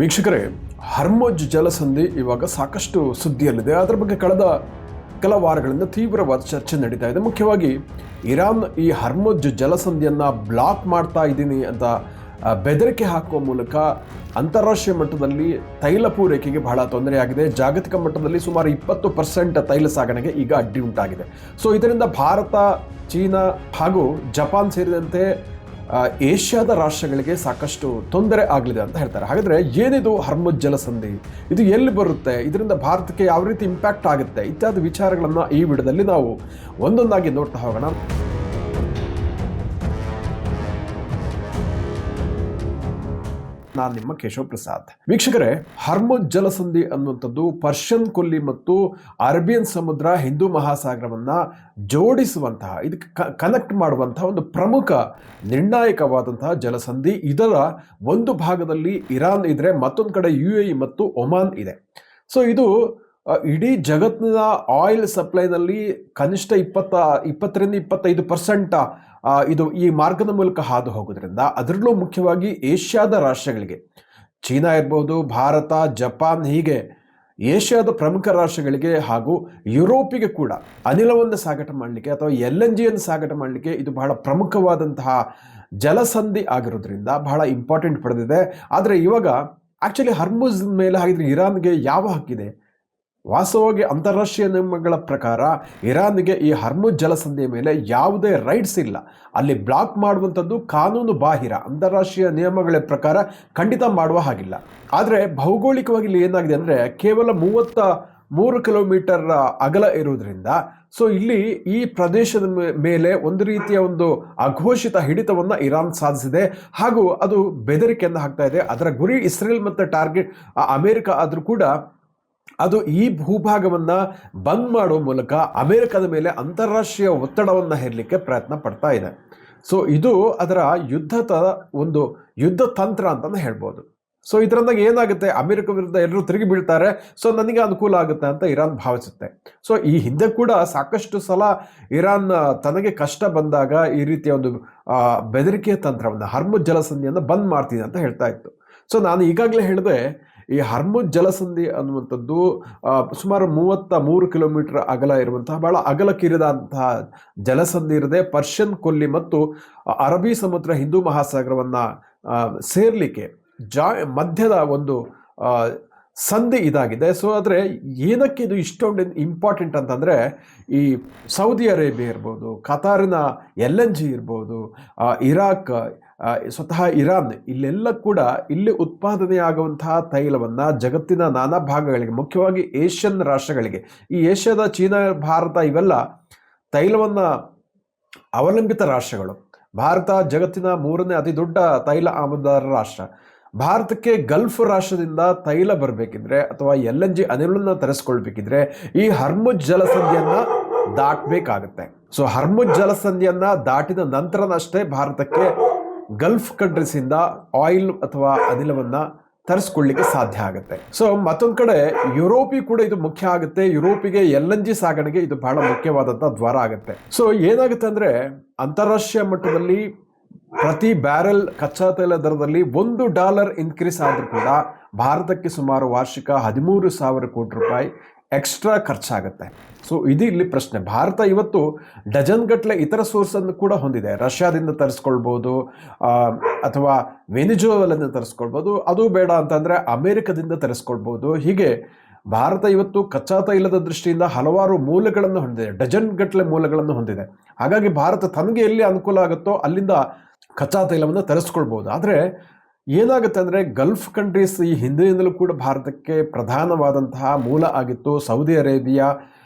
ವೀಕ್ಷಕರೇ, ಹರ್ಮುಜ್ ಜಲಸಂಧಿ ಇವಾಗ ಸಾಕಷ್ಟು ಸುದ್ದಿಯಲ್ಲಿದೆ. ಅದರ ಬಗ್ಗೆ ಕಳೆದ ಕೆಲ ವಾರಗಳಿಂದ ತೀವ್ರವಾದ ಚರ್ಚೆ ನಡೀತಾ ಇದೆ. ಮುಖ್ಯವಾಗಿ ಇರಾನ್ ಈ ಹರ್ಮುಜ್ ಜಲಸಂಧಿಯನ್ನು ಬ್ಲಾಕ್ ಮಾಡ್ತಾ ಇದ್ದೀನಿ ಅಂತ ಬೆದರಿಕೆ ಹಾಕುವ ಮೂಲಕ ಅಂತಾರಾಷ್ಟ್ರೀಯ ಮಟ್ಟದಲ್ಲಿ ತೈಲ ಪೂರೈಕೆಗೆ ಬಹಳ ತೊಂದರೆಯಾಗಿದೆ. ಜಾಗತಿಕ ಮಟ್ಟದಲ್ಲಿ ಸುಮಾರು 20% ತೈಲ ಸಾಗಣೆಗೆ ಈಗ ಅಡ್ಡಿ ಉಂಟಾಗಿದೆ. ಸೊ ಇದರಿಂದ ಭಾರತ, ಚೀನಾ ಹಾಗೂ ಜಪಾನ್ ಸೇರಿದಂತೆ ಏಷ್ಯಾದ ರಾಷ್ಟ್ರಗಳಿಗೆ ಸಾಕಷ್ಟು ತೊಂದರೆ ಆಗಲಿದೆ ಅಂತ ಹೇಳ್ತಾರೆ. ಹಾಗಾದರೆ ಏನಿದು ಹರ್ಮುಜ್ ಜಲಸಂಧಿ, ಇದು ಎಲ್ಲಿ ಬರುತ್ತೆ, ಇದರಿಂದ ಭಾರತಕ್ಕೆ ಯಾವ ರೀತಿ ಇಂಪ್ಯಾಕ್ಟ್ ಆಗುತ್ತೆ ಇತ್ಯಾದಿ ವಿಚಾರಗಳನ್ನು ಈ ವಿಡಿಯೋದಲ್ಲಿ ನಾವು ಒಂದೊಂದಾಗಿ ನೋಡ್ತಾ ಹೋಗೋಣ. ನಾನು ನಿಮ್ಮ ಕೇಶವ್ ಪ್ರಸಾದ್. ವೀಕ್ಷಕರೇ, ಹರ್ಮುಜ್ ಜಲಸಂಧಿ ಅನ್ನುವಂಥದ್ದು ಪರ್ಷಿಯನ್ ಕೊಲ್ಲಿ ಮತ್ತು ಅರೇಬಿಯನ್ ಸಮುದ್ರ, ಹಿಂದೂ ಮಹಾಸಾಗರವನ್ನು ಜೋಡಿಸುವಂತಹ, ಇದಕ್ಕೆ ಕನೆಕ್ಟ್ ಮಾಡುವಂತಹ ಒಂದು ಪ್ರಮುಖ ನಿರ್ಣಾಯಕವಾದಂತಹ ಜಲಸಂಧಿ. ಇದರ ಒಂದು ಭಾಗದಲ್ಲಿ ಇರಾನ್ ಇದ್ರೆ, ಮತ್ತೊಂದು ಕಡೆ UAE ಮತ್ತು ಒಮಾನ್ ಇದೆ. ಸೊ ಇದು ಇಡೀ ಜಗತ್ತಿನ ಆಯಿಲ್ ಸಪ್ಲೈನಲ್ಲಿ ಕನಿಷ್ಠ 20ರಿಂದ 25% ಇದು ಈ ಮಾರ್ಗದ ಮೂಲಕ ಹಾದು ಹೋಗೋದ್ರಿಂದ, ಅದರಲ್ಲೂ ಮುಖ್ಯವಾಗಿ ಏಷ್ಯಾದ ರಾಷ್ಟ್ರಗಳಿಗೆ, ಚೀನಾ ಇರ್ಬೋದು, ಭಾರತ, ಜಪಾನ್, ಹೀಗೆ ಏಷ್ಯಾದ ಪ್ರಮುಖ ರಾಷ್ಟ್ರಗಳಿಗೆ ಹಾಗೂ ಯುರೋಪಿಗೆ ಕೂಡ ಅನಿಲವನ್ನು ಸಾಗಾಟ ಮಾಡಲಿಕ್ಕೆ ಅಥವಾ LNGಯನ್ನು ಸಾಗಾಟ ಮಾಡಲಿಕ್ಕೆ ಇದು ಬಹಳ ಪ್ರಮುಖವಾದಂತಹ ಜಲಸಂಧಿ ಆಗಿರೋದ್ರಿಂದ ಬಹಳ ಇಂಪಾರ್ಟೆಂಟ್ ಪಡೆದಿದೆ. ಆದರೆ ಇವಾಗ ಆ್ಯಕ್ಚುಲಿ ಹರ್ಮುಜ್ ಮೇಲೆ ಹಾಗಿದ್ರೆ ಇರಾನ್ಗೆ ಯಾವ ಹಕ್ಕಿದೆ? ವಾಸ್ತವವಾಗಿ ಅಂತಾರಾಷ್ಟ್ರೀಯ ನಿಯಮಗಳ ಪ್ರಕಾರ ಇರಾನ್ಗೆ ಈ ಹರ್ಮುಜ್ ಜಲಸಂಧಿಯ ಮೇಲೆ ಯಾವುದೇ ರೈಟ್ಸ್ ಇಲ್ಲ. ಅಲ್ಲಿ ಬ್ಲಾಕ್ ಮಾಡುವಂಥದ್ದು ಕಾನೂನು ಬಾಹಿರ, ಅಂತಾರಾಷ್ಟ್ರೀಯ ನಿಯಮಗಳ ಪ್ರಕಾರ ಖಂಡಿತ ಮಾಡುವ ಹಾಗಿಲ್ಲ. ಆದರೆ ಭೌಗೋಳಿಕವಾಗಿ ಇಲ್ಲಿ ಏನಾಗಿದೆ ಅಂದರೆ, ಕೇವಲ 33 ಕಿಲೋಮೀಟರ್ ಅಗಲ ಇರುವುದರಿಂದ ಸೊ ಇಲ್ಲಿ ಈ ಪ್ರದೇಶದ ಮೇಲೆ ಒಂದು ರೀತಿಯ ಒಂದು ಅಘೋಷಿತ ಹಿಡಿತವನ್ನು ಇರಾನ್ ಸಾಧಿಸಿದೆ ಹಾಗೂ ಅದು ಬೆದರಿಕೆಯನ್ನು ಹಾಕ್ತಾ ಇದೆ. ಅದರ ಗುರಿ ಇಸ್ರೇಲ್ ಮತ್ತು ಟಾರ್ಗೆಟ್ ಅಮೆರಿಕ ಆದರೂ ಕೂಡ ಅದು ಈ ಭೂಭಾಗವನ್ನು ಬಂದ್ ಮಾಡುವ ಮೂಲಕ ಅಮೆರಿಕದ ಮೇಲೆ ಅಂತಾರಾಷ್ಟ್ರೀಯ ಒತ್ತಡವನ್ನು ಹೇರಲಿಕ್ಕೆ ಪ್ರಯತ್ನ ಪಡ್ತಾ ಇದೆ. ಸೊ ಇದು ಅದರ ಒಂದು ಯುದ್ಧ ತಂತ್ರ ಅಂತಲೇ ಹೇಳ್ಬೋದು. ಸೊ ಇದರಿಂದ ಏನಾಗುತ್ತೆ, ಅಮೆರಿಕ ವಿರುದ್ಧ ಎಲ್ಲರೂ ತಿರುಗಿ ಬೀಳ್ತಾರೆ, ಸೊ ನನಗೆ ಅನುಕೂಲ ಆಗುತ್ತೆ ಅಂತ ಇರಾನ್ ಭಾವಿಸುತ್ತೆ. ಸೊ ಈ ಹಿಂದೆ ಕೂಡ ಸಾಕಷ್ಟು ಸಲ ಇರಾನ್ ತನಗೆ ಕಷ್ಟ ಬಂದಾಗ ಈ ರೀತಿಯ ಒಂದು ಬೆದರಿಕೆಯ ತಂತ್ರವನ್ನು, ಹರ್ಮುಜ್ ಜಲಸಂಧಿಯನ್ನು ಬಂದ್ ಮಾಡ್ತೀನಿ ಅಂತ ಹೇಳ್ತಾ ಇತ್ತು. ಸೊ ನಾನು ಈಗಾಗಲೇ ಹೇಳಿದೆ, ಈ ಹರ್ಮುಜ್ ಜಲಸಂಧಿ ಅನ್ನುವಂಥದ್ದು ಸುಮಾರು 33 ಕಿಲೋಮೀಟರ್ ಅಗಲ ಇರುವಂತಹ ಬಹಳ ಅಗಲಕ್ಕಿರಿದಂತಹ ಜಲಸಂಧಿ ಇರದೆ ಪರ್ಷಿಯನ್ ಕೊಲ್ಲಿ ಮತ್ತು ಅರಬ್ಬಿ ಸಮುದ್ರ, ಹಿಂದೂ ಮಹಾಸಾಗರವನ್ನು ಸೇರ್ಲಿಕ್ಕೆ ಮಧ್ಯದ ಒಂದು ಸಂಧಿ ಇದಾಗಿದೆ. ಸೊ ಆದರೆ ಏನಕ್ಕೆ ಇದು ಇಷ್ಟೊಂದು ಇಂಪಾರ್ಟೆಂಟ್ ಅಂತಂದರೆ, ಈ ಸೌದಿ ಅರೇಬಿಯಾ ಇರ್ಬೋದು, ಕತಾರಿನ LNG ಇರ್ಬೋದು, ಇರಾಕ್, ಸ್ವತಃ ಇರಾನ್, ಇಲ್ಲೆಲ್ಲ ಕೂಡ ಇಲ್ಲಿ ಉತ್ಪಾದನೆಯಾಗುವಂತಹ ತೈಲವನ್ನು ಜಗತ್ತಿನ ನಾನಾ ಭಾಗಗಳಿಗೆ, ಮುಖ್ಯವಾಗಿ ಏಷ್ಯನ್ ರಾಷ್ಟ್ರಗಳಿಗೆ, ಈ ಏಷ್ಯಾದ ಚೀನಾ, ಭಾರತ ಇವೆಲ್ಲ ತೈಲವನ್ನು ಅವಲಂಬಿತ ರಾಷ್ಟ್ರಗಳು. ಭಾರತ ಜಗತ್ತಿನ 3ನೇ ಅತಿ ದೊಡ್ಡ ತೈಲ ಆಮದುದಾರ ರಾಷ್ಟ್ರ. ಭಾರತಕ್ಕೆ ಗಲ್ಫ್ ರಾಷ್ಟ್ರದಿಂದ ತೈಲ ಬರಬೇಕಿದ್ರೆ ಅಥವಾ LNG ಅನಿಲವನ್ನು ತರಿಸ್ಕೊಳ್ಬೇಕಿದ್ರೆ ಈ ಹರ್ಮುಜ್ ಜಲಸಂಧಿಯನ್ನು ದಾಟಬೇಕಾಗುತ್ತೆ. ಸೊ ಹರ್ಮುಜ್ ಜಲಸಂಧಿಯನ್ನು ದಾಟಿದ ನಂತರನಷ್ಟೇ ಭಾರತಕ್ಕೆ ಗಲ್ಫ್ ಕಂಟ್ರೀಸಿಂದ ಆಯಿಲ್ ಅಥವಾ ಅನಿಲವನ್ನು ತರಿಸ್ಕೊಳ್ಳಿಕ್ಕೆ ಸಾಧ್ಯ ಆಗುತ್ತೆ. ಸೊ ಮತ್ತೊಂದು ಕಡೆ ಯುರೋಪಿ ಕೂಡ ಇದು ಮುಖ್ಯ ಆಗುತ್ತೆ. ಯುರೋಪಿಗೆ LNG ಸಾಗಣೆಗೆ ಇದು ಬಹಳ ಮುಖ್ಯವಾದಂಥ ದ್ವಾರ ಆಗುತ್ತೆ. ಸೊ ಏನಾಗುತ್ತೆ ಅಂದರೆ, ಅಂತಾರಾಷ್ಟ್ರೀಯ ಮಟ್ಟದಲ್ಲಿ ಪ್ರತಿ ಬ್ಯಾರೆಲ್ ಕಚ್ಚಾ ತೈಲ ದರದಲ್ಲಿ $1 ಇನ್ಕ್ರೀಸ್ ಆದರೂ ಕೂಡ ಭಾರತಕ್ಕೆ ಸುಮಾರು ವಾರ್ಷಿಕ 13,000 ಕೋಟಿ ರೂಪಾಯಿ ಎಕ್ಸ್ಟ್ರಾ ಖರ್ಚಾಗುತ್ತೆ. ಸೊ ಇದು ಇಲ್ಲಿ ಪ್ರಶ್ನೆ. ಭಾರತ ಇವತ್ತು ಡಜನ್ ಗಟ್ಟಲೆ ಇತರ ಸೋರ್ಸನ್ನು ಕೂಡ ಹೊಂದಿದೆ. ರಷ್ಯಾದಿಂದ ತರಿಸ್ಕೊಳ್ಬೋದು ಅಥವಾ ವೆನಿಜುವೆಲಾದಿಂದ ತರಿಸ್ಕೊಳ್ಬೋದು, ಅದು ಬೇಡ ಅಂತಂದರೆ ಅಮೆರಿಕದಿಂದ ತರಿಸ್ಕೊಳ್ಬೋದು. ಹೀಗೆ ಭಾರತ ಇವತ್ತು ಕಚ್ಚಾ ತೈಲದ ದೃಷ್ಟಿಯಿಂದ ಹಲವಾರು ಮೂಲಗಳನ್ನು ಹೊಂದಿದೆ, ಡಜನ್ ಗಟ್ಟಲೆ ಮೂಲಗಳನ್ನು ಹೊಂದಿದೆ. ಹಾಗಾಗಿ ಭಾರತ ತನಗೆ ಎಲ್ಲಿ ಅನುಕೂಲ ಆಗುತ್ತೋ ಅಲ್ಲಿಂದ ಕಚ್ಚಾ ತೈಲವನ್ನು ತರಿಸ್ಕೊಳ್ಬೋದು. ಆದರೆ ಏನಾಗುತ್ತೆ ಅಂದರೆ, ಗಲ್ಫ್ ಕಂಟ್ರೀಸ್ ಈ ಹಿಂದಿನಿಂದಲೂ ಕೂಡ ಭಾರತಕ್ಕೆ ಪ್ರಧಾನವಾದಂತಹ ಮೂಲ ಆಗಿತ್ತು. ಸೌದಿ ಅರೇಬಿಯಾ,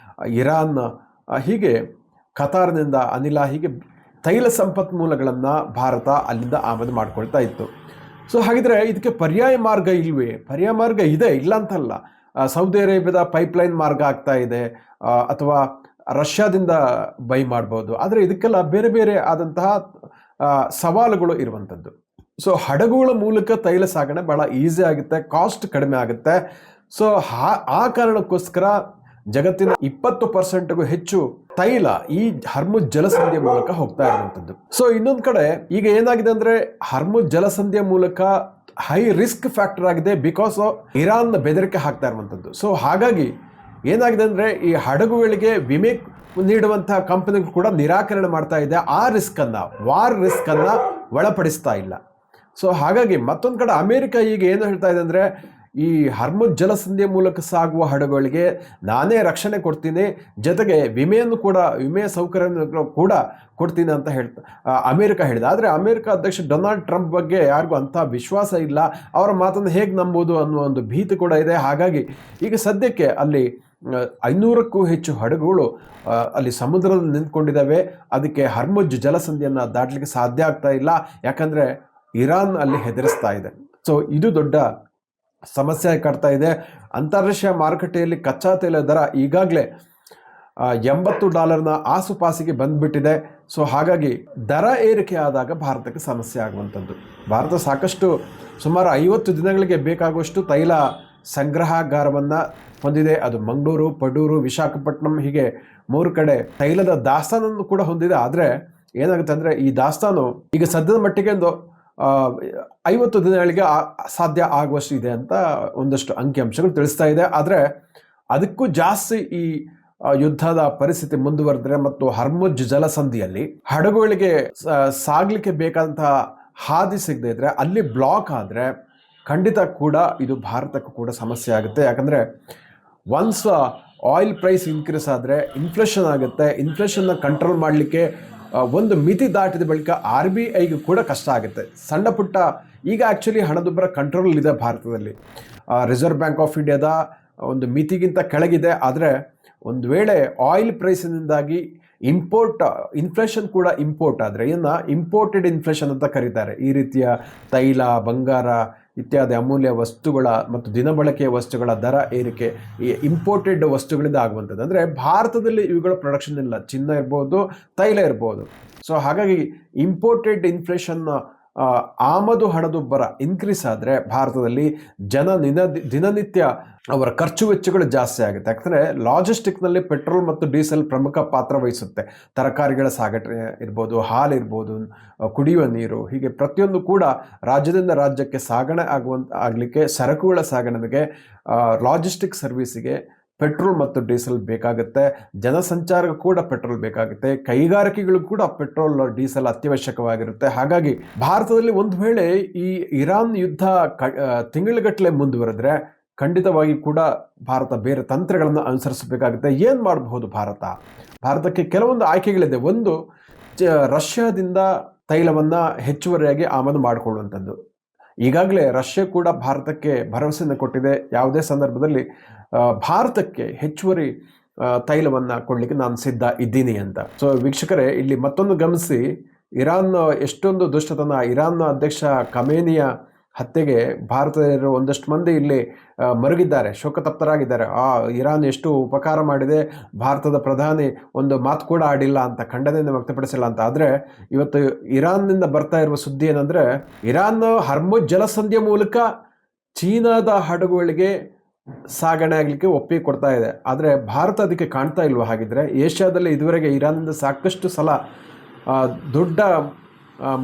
ಇರಾನ್, ಹೀಗೆ ಕತಾರ್ನಿಂದ ಅನಿಲ, ಹೀಗೆ ತೈಲ ಸಂಪನ್ಮೂಲಗಳನ್ನು ಭಾರತ ಅಲ್ಲಿಂದ ಆಮದು ಮಾಡ್ಕೊಳ್ತಾ ಇತ್ತು. ಸೊ ಹಾಗಿದ್ರೆ ಇದಕ್ಕೆ ಪರ್ಯಾಯ ಮಾರ್ಗ ಇಲ್ವೇ? ಪರ್ಯಾಯ ಮಾರ್ಗ ಇದೆ, ಇಲ್ಲ ಅಂತಲ್ಲ. ಸೌದಿ ಅರೇಬಿಯಾದ ಪೈಪ್ಲೈನ್ ಮಾರ್ಗ ಆಗ್ತಾ ಇದೆ, ಅಥವಾ ರಷ್ಯಾದಿಂದ ಬೈ ಮಾಡ್ಬೋದು. ಆದರೆ ಇದಕ್ಕೆಲ್ಲ ಬೇರೆ ಬೇರೆ ಆದಂತಹ ಸವಾಲುಗಳು ಇರುವಂಥದ್ದು. ಸೊ ಹಡಗುಗಳ ಮೂಲಕ ತೈಲ ಸಾಗಣೆ ಬಹಳ ಈಸಿ ಆಗುತ್ತೆ, ಕಾಸ್ಟ್ ಕಡಿಮೆ ಆಗುತ್ತೆ. ಸೊ ಆ ಕಾರಣಕ್ಕೋಸ್ಕರ ಜಗತ್ತಿನ 20%ಗೂ ಹೆಚ್ಚು ತೈಲ ಈ ಹರ್ಮುಜ್ ಜಲಸಂಧಿಯ ಮೂಲಕ ಹೋಗ್ತಾ ಇರುವಂಥದ್ದು. ಸೊ ಇನ್ನೊಂದು ಕಡೆ ಈಗ ಏನಾಗಿದೆ ಅಂದರೆ, ಹರ್ಮುಜ್ ಜಲಸಂಧಿಯ ಮೂಲಕ ಹೈ ರಿಸ್ಕ್ ಫ್ಯಾಕ್ಟರ್ ಆಗಿದೆ ಬಿಕಾಸ್ ಇರಾನ್ ಬೆದರಿಕೆ ಹಾಕ್ತಾ ಇರುವಂಥದ್ದು. ಸೊ ಹಾಗಾಗಿ ಏನಾಗಿದೆ ಅಂದರೆ ಈ ಹಡಗುಗಳಿಗೆ ವಿಮೆ ನೀಡುವಂತಹ ಕಂಪನಿಗಳು ಕೂಡ ನಿರಾಕರಣೆ ಮಾಡ್ತಾ ಇದೆ. ಆ ರಿಸ್ಕನ್ನು, ವಾರ್ ರಿಸ್ಕನ್ನು ಒಳಪಡಿಸ್ತಾ ಇಲ್ಲ. ಸೊ ಹಾಗಾಗಿ ಮತ್ತೊಂದು ಕಡೆ ಅಮೇರಿಕ ಈಗ ಏನು ಹೇಳ್ತಾ ಇದೆ ಅಂದರೆ, ಈ ಹರ್ಮುಜ್ ಜಲಸಂಧಿಯ ಮೂಲಕ ಸಾಗುವ ಹಡಗುಗಳಿಗೆ ನಾನೇ ರಕ್ಷಣೆ ಕೊಡ್ತೀನಿ, ಜೊತೆಗೆ ವಿಮೆಯ ಸೌಕರ್ಯವನ್ನು ಕೂಡ ಕೊಡ್ತೀನಿ ಅಂತ ಅಮೇರಿಕ ಹೇಳಿದೆ. ಆದರೆ ಅಮೇರಿಕ ಅಧ್ಯಕ್ಷ ಡೊನಾಲ್ಡ್ ಟ್ರಂಪ್ ಬಗ್ಗೆ ಯಾರಿಗೂ ಅಂಥ ವಿಶ್ವಾಸ ಇಲ್ಲ, ಅವರ ಮಾತನ್ನು ಹೇಗೆ ನಂಬೋದು ಅನ್ನೋ ಒಂದು ಭೀತಿ ಕೂಡ ಇದೆ. ಹಾಗಾಗಿ ಈಗ ಸದ್ಯಕ್ಕೆ ಅಲ್ಲಿ 500ಕ್ಕೂ ಹೆಚ್ಚು ಹಡಗುಗಳು ಅಲ್ಲಿ ಸಮುದ್ರದಲ್ಲಿ ನಿಂತ್ಕೊಂಡಿದ್ದಾವೆ. ಅದಕ್ಕೆ ಹರ್ಮುಜ್ ಜಲಸಂಧಿಯನ್ನು ದಾಟಲಿಕ್ಕೆ ಸಾಧ್ಯ ಆಗ್ತಾ ಇಲ್ಲ, ಯಾಕಂದರೆ ಇರಾನ್ ಅಲ್ಲಿ ಹೆದರಿಸ್ತಾ ಇದೆ. ಸೊ ಇದು ದೊಡ್ಡ ಸಮಸ್ಯೆ ಕಾಡ್ತಾ ಇದೆ. ಅಂತಾರಾಷ್ಟ್ರೀಯ ಮಾರುಕಟ್ಟೆಯಲ್ಲಿ ಕಚ್ಚಾ ತೈಲ ದರ ಈಗಾಗಲೇ $80 ಆಸುಪಾಸಿಗೆ ಬಂದುಬಿಟ್ಟಿದೆ. ಸೊ ಹಾಗಾಗಿ ದರ ಏರಿಕೆ ಆದಾಗ ಭಾರತಕ್ಕೆ ಸಮಸ್ಯೆ ಆಗುವಂಥದ್ದು. ಭಾರತ ಸಾಕಷ್ಟು ಸುಮಾರು 50 ದಿನಗಳಿಗೆ ಬೇಕಾಗುವಷ್ಟು ತೈಲ ಸಂಗ್ರಹಾಗಾರವನ್ನು ಹೊಂದಿದೆ. ಅದು ಮಂಗಳೂರು, ಪಡೂರು, ವಿಶಾಖಪಟ್ಟಣಂ ಹೀಗೆ 3 ಕಡೆ ತೈಲದ ದಾಸ್ತಾನನ್ನು ಕೂಡ ಹೊಂದಿದೆ. ಆದರೆ ಏನಾಗುತ್ತೆ ಅಂದರೆ ಈ ದಾಸ್ತಾನು ಈಗ ಸದ್ಯದ ಮಟ್ಟಿಗೆ ಒಂದು 50 ದಿನಗಳಿಗೆ ಸಾಧ್ಯ ಆಗುವಷ್ಟು ಇದೆ ಅಂತ ಒಂದಷ್ಟು ಅಂಕಿಅಂಶಗಳು ತಿಳಿಸ್ತಾ ಇದೆ. ಆದರೆ ಅದಕ್ಕೂ ಜಾಸ್ತಿ ಈ ಯುದ್ಧದ ಪರಿಸ್ಥಿತಿ ಮುಂದುವರೆದ್ರೆ ಮತ್ತು ಹರ್ಮುಜ್ ಜಲಸಂಧಿಯಲ್ಲಿ ಹಡಗುಗಳಿಗೆ ಸಾಗಲಿಕ್ಕೆ ಬೇಕಾದಂತಹ ಹಾದಿ ಸಿಗದೆ ಇದ್ರೆ, ಅಲ್ಲಿ ಬ್ಲಾಕ್ ಆದರೆ ಖಂಡಿತ ಕೂಡ ಇದು ಭಾರತಕ್ಕೂ ಕೂಡ ಸಮಸ್ಯೆ ಆಗುತ್ತೆ. ಯಾಕಂದರೆ ಒನ್ಸ್ ಆಯಿಲ್ ಪ್ರೈಸ್ ಇನ್ಕ್ರೀಸ್ ಆದರೆ ಇನ್ಫ್ಲೇಷನ್ ಆಗುತ್ತೆ. ಇನ್ಫ್ಲೇಷನ್ನ ಕಂಟ್ರೋಲ್ ಮಾಡಲಿಕ್ಕೆ ಒಂದು ಮಿತಿ ದಾಟಿದ ಬಳಿಕ RBIಗೂ ಕೂಡ ಕಷ್ಟ ಆಗುತ್ತೆ. ಸಣ್ಣ ಪುಟ್ಟ ಈಗ ಆ್ಯಕ್ಚುಲಿ ಹಣದುಬ್ಬರ ಕಂಟ್ರೋಲ್ ಇದೆ ಭಾರತದಲ್ಲಿ. ರಿಸರ್ವ್ ಬ್ಯಾಂಕ್ ಆಫ್ ಇಂಡಿಯಾದ ಒಂದು ಮಿತಿಗಿಂತ ಕೆಳಗಿದೆ. ಆದರೆ ಒಂದು ವೇಳೆ ಆಯಿಲ್ ಪ್ರೈಸಿನಿಂದಾಗಿ ಇನ್ಫ್ಲೇಷನ್ ಕೂಡ ಇಂಪೋರ್ಟ್ ಆದರೆ, ಇದನ್ನು ಇಂಪೋರ್ಟೆಡ್ ಇನ್ಫ್ಲೇಷನ್ ಅಂತ ಕರೀತಾರೆ. ಈ ರೀತಿಯ ತೈಲ, ಬಂಗಾರ ಇತ್ಯಾದಿ ಅಮೂಲ್ಯ ವಸ್ತುಗಳ ಮತ್ತು ದಿನಬಳಕೆಯ ವಸ್ತುಗಳ ದರ ಏರಿಕೆ ಈ ಇಂಪೋರ್ಟೆಡ್ ವಸ್ತುಗಳಿಂದ ಆಗುವಂಥದ್ದು. ಅಂದರೆ ಭಾರತದಲ್ಲಿ ಇವುಗಳ ಪ್ರೊಡಕ್ಷನ್ ಇಲ್ಲ, ಚಿನ್ನ ಇರ್ಬೋದು, ತೈಲ ಇರ್ಬೋದು. ಸೊ ಹಾಗಾಗಿ ಇಂಪೋರ್ಟೆಡ್ ಇನ್ಫ್ಲೇಷನ್ ಆಮದು ಹಣದುಬ್ಬರ ಇನ್ಕ್ರೀಸ್ ಆದರೆ ಭಾರತದಲ್ಲಿ ದಿನನಿತ್ಯ ಅವರ ಖರ್ಚು ವೆಚ್ಚಗಳು ಜಾಸ್ತಿ ಆಗುತ್ತೆ. ಯಾಕಂದರೆ ಲಾಜಿಸ್ಟಿಕ್ನಲ್ಲಿ ಪೆಟ್ರೋಲ್ ಮತ್ತು ಡೀಸೆಲ್ ಪ್ರಮುಖ ಪಾತ್ರ ವಹಿಸುತ್ತೆ. ತರಕಾರಿಗಳ ಸಾಗಣೆ ಇರ್ಬೋದು, ಹಾಲು ಇರ್ಬೋದು, ಕುಡಿಯುವ ನೀರು, ಹೀಗೆ ಪ್ರತಿಯೊಂದು ಕೂಡ ರಾಜ್ಯದಿಂದ ರಾಜ್ಯಕ್ಕೆ ಸಾಗಣೆ ಆಗಲಿಕ್ಕೆ, ಸರಕುಗಳ ಸಾಗಣೆಗೆ, ಲಾಜಿಸ್ಟಿಕ್ ಸರ್ವಿಸಿಗೆ ಪೆಟ್ರೋಲ್ ಮತ್ತು ಡೀಸೆಲ್ ಬೇಕಾಗುತ್ತೆ. ಜನಸಂಚಾರಕ್ಕೂ ಕೂಡ ಪೆಟ್ರೋಲ್ ಬೇಕಾಗುತ್ತೆ. ಕೈಗಾರಿಕೆಗಳು ಕೂಡ ಪೆಟ್ರೋಲ್, ಡೀಸೆಲ್ ಅತ್ಯವಶ್ಯಕವಾಗಿರುತ್ತೆ. ಹಾಗಾಗಿ ಭಾರತದಲ್ಲಿ ಒಂದು ವೇಳೆ ಈ ಇರಾನ್ ಯುದ್ಧ ತಿಂಗಳುಗಟ್ಟಲೆ ಮುಂದುವರೆದ್ರೆ ಖಂಡಿತವಾಗಿ ಕೂಡ ಭಾರತ ಬೇರೆ ತಂತ್ರಗಳನ್ನು ಅನುಸರಿಸಬೇಕಾಗುತ್ತೆ. ಏನು ಮಾಡಬಹುದು ಭಾರತಕ್ಕೆ ಕೆಲವೊಂದು ಆಯ್ಕೆಗಳಿದೆ. ಒಂದು, ರಷ್ಯಾದಿಂದ ತೈಲವನ್ನು ಹೆಚ್ಚುವರಿಯಾಗಿ ಆಮದು ಮಾಡಿಕೊಳ್ಳುವಂಥದ್ದು. ಈಗಾಗಲೇ ರಷ್ಯಾ ಕೂಡ ಭಾರತಕ್ಕೆ ಭರವಸೆಯನ್ನು ಕೊಟ್ಟಿದೆ, ಯಾವುದೇ ಸಂದರ್ಭದಲ್ಲಿ ಭಾರತಕ್ಕೆ ಹೆಚ್ಚುವರಿ ತೈಲವನ್ನು ಕೊಡಲಿಕ್ಕೆ ನಾನು ಸಿದ್ಧ ಇದ್ದೀನಿ ಅಂತ. ಸೊ ವೀಕ್ಷಕರೇ, ಇಲ್ಲಿ ಮತ್ತೊಂದು ಗಮನಿಸಿ, ಇರಾನ್ ಎಷ್ಟೊಂದು ದುಷ್ಟತನ. ಇರಾನ್ನ ಅಧ್ಯಕ್ಷ ಖಮೇನಿಯ ಹತ್ಯೆಗೆ ಭಾರತದಲ್ಲಿರೋ ಒಂದಷ್ಟು ಮಂದಿ ಇಲ್ಲಿ ಮರುಗಿದ್ದಾರೆ, ಶೋಕತಪ್ತರಾಗಿದ್ದಾರೆ. ಇರಾನ್ ಎಷ್ಟು ಉಪಕಾರ ಮಾಡಿದೆ, ಭಾರತದ ಪ್ರಧಾನಿ ಒಂದು ಮಾತು ಕೂಡ ಆಡಿಲ್ಲ ಅಂತ, ಖಂಡನೆಯನ್ನು ವ್ಯಕ್ತಪಡಿಸಿಲ್ಲ ಅಂತ. ಆದರೆ ಇವತ್ತು ಇರಾನ್ನಿಂದ ಬರ್ತಾ ಇರುವ ಸುದ್ದಿ ಏನಂದರೆ, ಇರಾನ್ ಹರ್ಮುಜ್ ಜಲಸಂಧಿಯ ಮೂಲಕ ಚೀನಾದ ಹಡಗುಗಳಿಗೆ ಸಾಗಣೆ ಆಗಲಿಕ್ಕೆ ಒಪ್ಪಿಗೆ ಕೊಡ್ತಾ ಇದೆ. ಆದರೆ ಭಾರತ ಅದಕ್ಕೆ ಕಾಣ್ತಾ ಇಲ್ವ? ಹಾಗಿದ್ರೆ ಏಷ್ಯಾದಲ್ಲಿ ಇದುವರೆಗೆ ಇರಾನ್ನಿಂದ ಸಾಕಷ್ಟು ಸಲ ದೊಡ್ಡ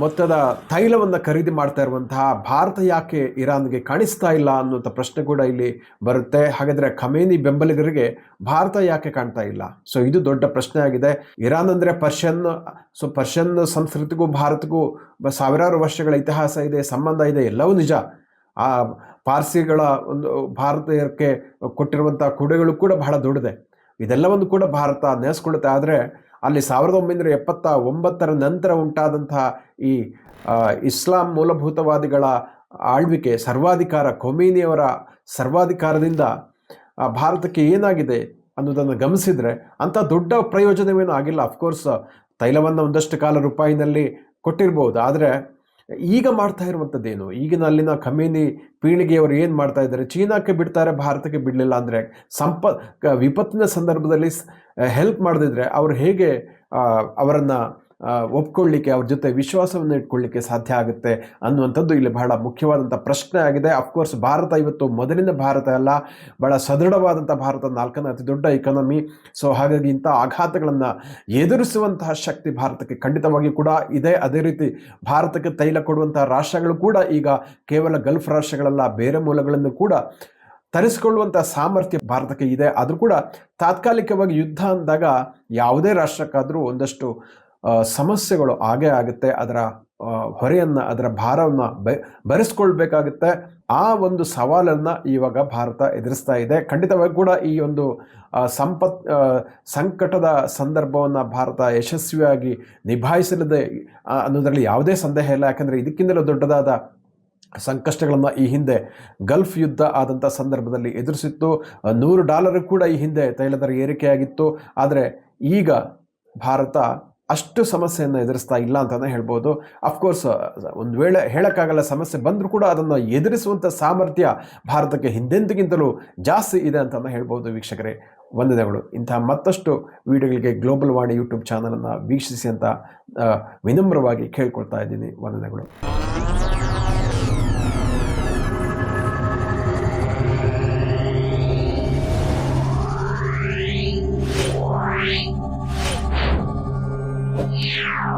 ಮೊತ್ತದ ತೈಲವನ್ನು ಖರೀದಿ ಮಾಡ್ತಾ ಇರುವಂತಹ ಭಾರತ ಯಾಕೆ ಇರಾನ್ಗೆ ಕಾಣಿಸ್ತಾ ಇಲ್ಲ ಅನ್ನುವಂಥ ಪ್ರಶ್ನೆ ಕೂಡ ಇಲ್ಲಿ ಬರುತ್ತೆ. ಹಾಗಾದರೆ ಖಮೇನಿ ಬೆಂಬಲಿಗರಿಗೆ ಭಾರತ ಯಾಕೆ ಕಾಣ್ತಾ ಇಲ್ಲ? ಸೊ ಇದು ದೊಡ್ಡ ಪ್ರಶ್ನೆ ಆಗಿದೆ. ಇರಾನ್ ಅಂದರೆ ಪರ್ಷಿಯನ್ ಸಂಸ್ಕೃತಿಗೂ ಭಾರತಕ್ಕೂ ಸಾವಿರಾರು ವರ್ಷಗಳ ಇತಿಹಾಸ ಇದೆ, ಸಂಬಂಧ ಇದೆ, ಎಲ್ಲವೂ ನಿಜ. ಆ ಪಾರ್ಸಿಗಳ ಒಂದು ಭಾರತೀಯಕ್ಕೆ ಕೊಟ್ಟಿರುವಂಥ ಕೊಡುಗೆಗಳು ಕೂಡ ಬಹಳ ದೊಡ್ಡದೆ. ಇದೆಲ್ಲವನ್ನು ಕೂಡ ಭಾರತ ನೆನೆಸ್ಕೊಳ್ಳುತ್ತೆ. ಆದರೆ ಅಲ್ಲಿ 1979 ನಂತರ ಉಂಟಾದಂತಹ ಈ ಇಸ್ಲಾಂ ಮೂಲಭೂತವಾದಿಗಳ ಆಳ್ವಿಕೆ, ಸರ್ವಾಧಿಕಾರ, ಖೊಮೇನಿಯವರ ಸರ್ವಾಧಿಕಾರದಿಂದ ಭಾರತಕ್ಕೆ ಏನಾಗಿದೆ ಅನ್ನೋದನ್ನು ಗಮನಿಸಿದರೆ ಅಂಥ ದೊಡ್ಡ ಪ್ರಯೋಜನವೇನೂ ಆಗಿಲ್ಲ. ಅಫ್ಕೋರ್ಸ್ ತೈಲವನ್ನು ಒಂದಷ್ಟು ಕಾಲ ರೂಪಾಯಿನಲ್ಲಿ ಕೊಟ್ಟಿರ್ಬೋದು. ಆದರೆ ಈಗ ಮಾಡ್ತಾ ಇರುವಂಥದ್ದೇನು? ಈಗಿನ ಅಲ್ಲಿನ ಖಮೇನಿ ಪೀಳಿಗೆಯವರು ಏನು ಮಾಡ್ತಾ ಇದ್ದಾರೆ? ಚೀನಾಕ್ಕೆ ಬಿಡ್ತಾರೆ, ಭಾರತಕ್ಕೆ ಬಿಡಲಿಲ್ಲ ಅಂದರೆ ವಿಪತ್ತಿನ ಸಂದರ್ಭದಲ್ಲಿ ಹೆಲ್ಪ್ ಮಾಡದಿದ್ರೆ ಅವರು ಹೇಗೆ ಅವರನ್ನು ಒಪ್ಕೊಳ್ಳಿಕ್ಕೆ, ಅವ್ರ ಜೊತೆ ವಿಶ್ವಾಸವನ್ನು ಇಟ್ಕೊಳ್ಳಿಕ್ಕೆ ಸಾಧ್ಯ ಆಗುತ್ತೆ ಅನ್ನುವಂಥದ್ದು ಇಲ್ಲಿ ಬಹಳ ಮುಖ್ಯವಾದಂಥ ಪ್ರಶ್ನೆ ಆಗಿದೆ. ಅಫ್ಕೋರ್ಸ್ ಭಾರತ ಇವತ್ತು ಮೊದಲಿನ ಭಾರತ ಅಲ್ಲ, ಬಹಳ ಸದೃಢವಾದಂಥ ಭಾರತ, 4ನೇ ಅತಿ ದೊಡ್ಡ ಇಕಾನಮಿ. ಸೊ ಹಾಗಾಗಿ ಇಂಥ ಆಘಾತಗಳನ್ನು ಎದುರಿಸುವಂತಹ ಶಕ್ತಿ ಭಾರತಕ್ಕೆ ಖಂಡಿತವಾಗಿ ಕೂಡ ಇದೆ. ಅದೇ ರೀತಿ ಭಾರತಕ್ಕೆ ತೈಲ ಕೊಡುವಂತಹ ರಾಷ್ಟ್ರಗಳು ಕೂಡ ಈಗ ಕೇವಲ ಗಲ್ಫ್ ರಾಷ್ಟ್ರಗಳಲ್ಲ, ಬೇರೆ ಮೂಲಗಳನ್ನು ಕೂಡ ತರಿಸಿಕೊಳ್ಳುವಂಥ ಸಾಮರ್ಥ್ಯ ಭಾರತಕ್ಕೆ ಇದೆ. ಆದರೂ ಕೂಡ ತಾತ್ಕಾಲಿಕವಾಗಿ ಯುದ್ಧ ಅಂದಾಗ ಯಾವುದೇ ರಾಷ್ಟ್ರಕ್ಕಾದರೂ ಒಂದಷ್ಟು ಸಮಸ್ಯೆಗಳು ಆಗೇ ಆಗುತ್ತೆ. ಅದರ ಹೊರೆಯನ್ನು, ಅದರ ಭಾರವನ್ನು ಭರಿಸ್ಕೊಳ್ಬೇಕಾಗುತ್ತೆ. ಆ ಒಂದು ಸವಾಲನ್ನು ಇವಾಗ ಭಾರತ ಎದುರಿಸ್ತಾ ಇದೆ. ಖಂಡಿತವಾಗಿ ಕೂಡ ಈ ಒಂದು ಸಂಕಟದ ಸಂದರ್ಭವನ್ನು ಭಾರತ ಯಶಸ್ವಿಯಾಗಿ ನಿಭಾಯಿಸಲಿದೆ ಅನ್ನೋದರಲ್ಲಿ ಯಾವುದೇ ಸಂದೇಹ ಇಲ್ಲ. ಯಾಕಂದರೆ ಇದಕ್ಕಿಂತಲೂ ದೊಡ್ಡದಾದ ಸಂಕಷ್ಟಗಳನ್ನು ಈ ಹಿಂದೆ ಗಲ್ಫ್ ಯುದ್ಧ ಆದಂಥ ಸಂದರ್ಭದಲ್ಲಿ ಎದುರಿಸಿತ್ತು. $100 ಕೂಡ ಈ ಹಿಂದೆ ತೈಲ ದರ ಏರಿಕೆಯಾಗಿತ್ತು. ಆದರೆ ಈಗ ಭಾರತ ಅಷ್ಟು ಸಮಸ್ಯೆಯನ್ನು ಎದುರಿಸ್ತಾ ಇಲ್ಲ ಅಂತಲೇ ಹೇಳ್ಬೋದು. ಅಫ್ಕೋರ್ಸ್ ಒಂದು ವೇಳೆ ಹೇಳೋಕ್ಕಾಗಲ್ಲ, ಸಮಸ್ಯೆ ಬಂದರೂ ಕೂಡ ಅದನ್ನು ಎದುರಿಸುವಂಥ ಸಾಮರ್ಥ್ಯ ಭಾರತಕ್ಕೆ ಹಿಂದೆಂದಿಗಿಂತಲೂ ಜಾಸ್ತಿ ಇದೆ ಅಂತಲೇ ಹೇಳ್ಬೋದು. ವೀಕ್ಷಕರೇ, ವಂದನೆಗಳು. ಇಂತಹ ಮತ್ತಷ್ಟು ವಿಡಿಯೋಗಳಿಗೆ ಗ್ಲೋಬಲ್ ವಾಣಿ ಯೂಟ್ಯೂಬ್ ಚಾನಲನ್ನು ವೀಕ್ಷಿಸಿ ಅಂತ ವಿನಮ್ರವಾಗಿ ಕೇಳ್ಕೊಳ್ತಾ ಇದ್ದೀನಿ. ವಂದನೆಗಳು. Yeah.